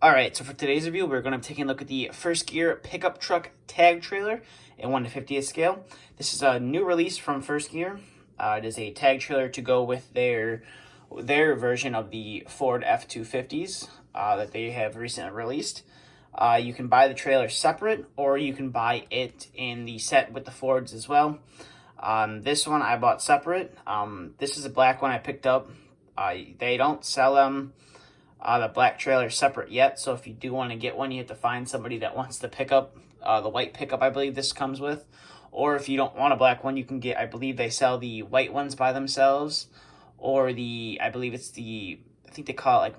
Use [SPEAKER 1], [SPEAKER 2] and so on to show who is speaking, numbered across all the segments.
[SPEAKER 1] Alright, so for today's review, we're going to be taking a look at the First Gear pickup truck tag trailer in 1/50th scale. This is a new release from First Gear. It is a tag trailer to go with their version of the Ford F250s that they have recently released. You can buy the trailer separate, or you can buy it in the set with the Fords as well. This one I bought separate. This is a black one I picked up. They don't sell them the black trailer separate yet, so if you do want to get one, you have to find somebody that wants to pick up the white pickup I believe this comes with. Or if you don't want a black one, you can get, I believe they sell the white ones by themselves, or I think they call it like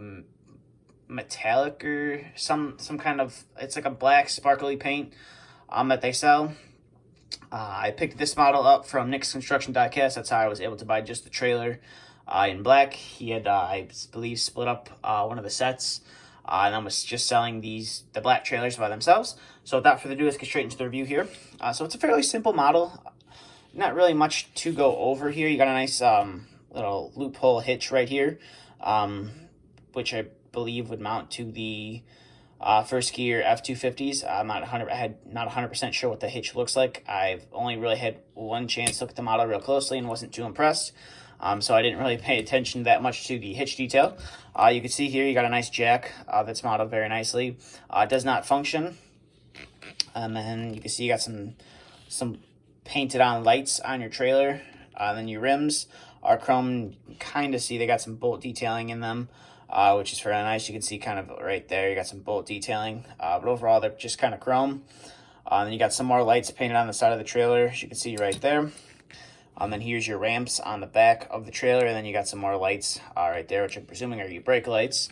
[SPEAKER 1] metallic or some kind of, it's like a black sparkly paint that they sell. I picked this model up from Nick's Construction Diecast. That's how I was able to buy just the trailer in black. He had, I believe, split up one of the sets and then was just selling the black trailers by themselves. So without further ado, let's get straight into the review here. So it's a fairly simple model. Not really much to go over here. You got a nice little loophole hitch right here, which I believe would mount to the First Gear F250s. I'm not 100% sure what the hitch looks like. I've only really had one chance to look at the model real closely and wasn't too impressed. So I didn't really pay attention that much to the hitch detail. You can see here you got a nice jack that's modeled very nicely. It does not function. And then you can see you got some painted on lights on your trailer. Then your rims are chrome. You can kind of see they got some bolt detailing in them, which is very nice. You can see kind of right there you got some bolt detailing. But overall they're just kind of chrome. Then you got some more lights painted on the side of the trailer, as you can see right there. Then here's your ramps on the back of the trailer, and then you got some more lights right there, which I'm presuming are your brake lights.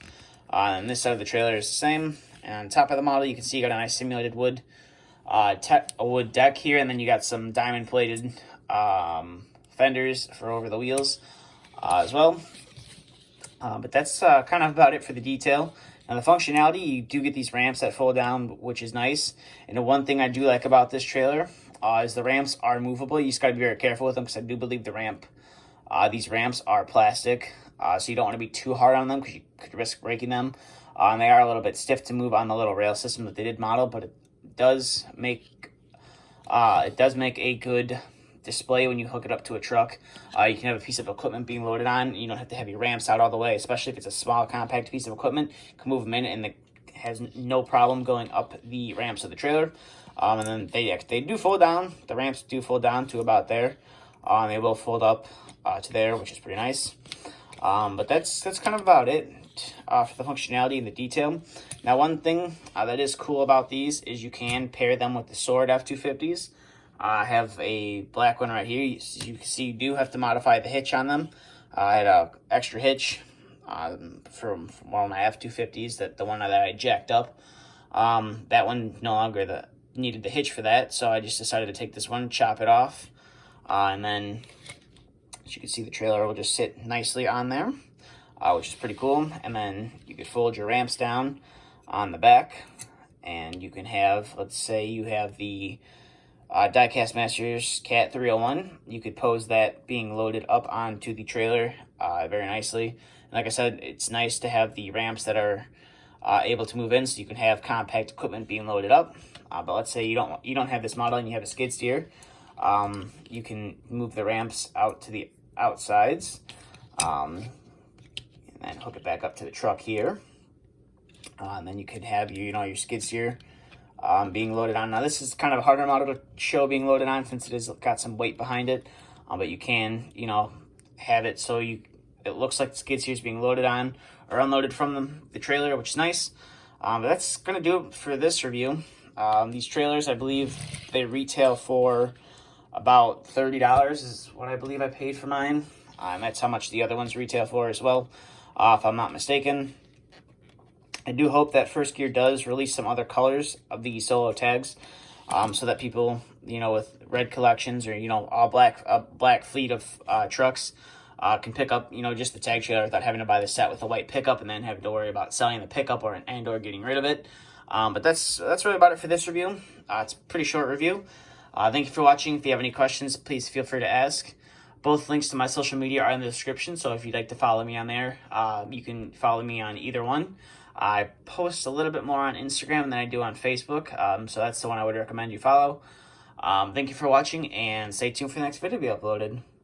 [SPEAKER 1] And this side of the trailer is the same. And on top of the model, you can see you got a nice simulated wood deck here, and then you got some diamond-plated fenders for over the wheels as well. But that's kind of about it for the detail. Now the functionality, you do get these ramps that fold down, which is nice. And the one thing I do like about this trailer is the ramps are movable. You just got to be very careful with them, because I do believe these ramps are plastic, so you don't want to be too hard on them because you could risk breaking them. And they are a little bit stiff to move on the little rail system that they did model, but it does make a good display when you hook it up to a truck. You can have a piece of equipment being loaded on. You don't have to have your ramps out all the way, especially if it's a small compact piece of equipment. You can move them in, and it has no problem going up the ramps of the trailer. And then they do fold down. The ramps do fold down to about there. They will fold up to there, which is pretty nice. But that's kind of about it for the functionality and the detail. Now, one thing that is cool about these is you can pair them with the Sword F250s. I have a black one right here. As you can see, you do have to modify the hitch on them. I had an extra hitch from one of my F250s, the one that I jacked up. That one no longer needed the hitch for that, so I just decided to take this one, chop it off, and then as you can see, the trailer will just sit nicely on there, which is pretty cool. And then you could fold your ramps down on the back, and you can have, let's say you have the Diecast Masters Cat 301. You could pose that being loaded up onto the trailer very nicely. And like I said, it's nice to have the ramps that are able to move in, so you can have compact equipment being loaded up. But let's say you don't have this model and you have a skid steer. You can move the ramps out to the outsides, and then hook it back up to the truck here. And then you could have your skid steer being loaded on. Now this is kind of a harder model to show being loaded on, since it has got some weight behind it. But you can have it so it looks like the skid steer is being loaded on or unloaded from the trailer, which is nice. But that's gonna do it for this review. These trailers, I believe they retail for about $30 is what I believe I paid for mine. And that's how much the other ones retail for as well, if I'm not mistaken. I do hope that First Gear does release some other colors of the solo tags, so that people, with red collections or, all black fleet of trucks can pick up, just the tag trailer without having to buy the set with a white pickup and then having to worry about selling the pickup or getting rid of it. But that's really about it for this review. It's a pretty short review. Thank you for watching. If you have any questions, please feel free to ask. Both links to my social media are in the description, so if you'd like to follow me on there, you can follow me on either one. I post a little bit more on Instagram than I do on Facebook, so that's the one I would recommend you follow. Thank you for watching, and stay tuned for the next video to be uploaded.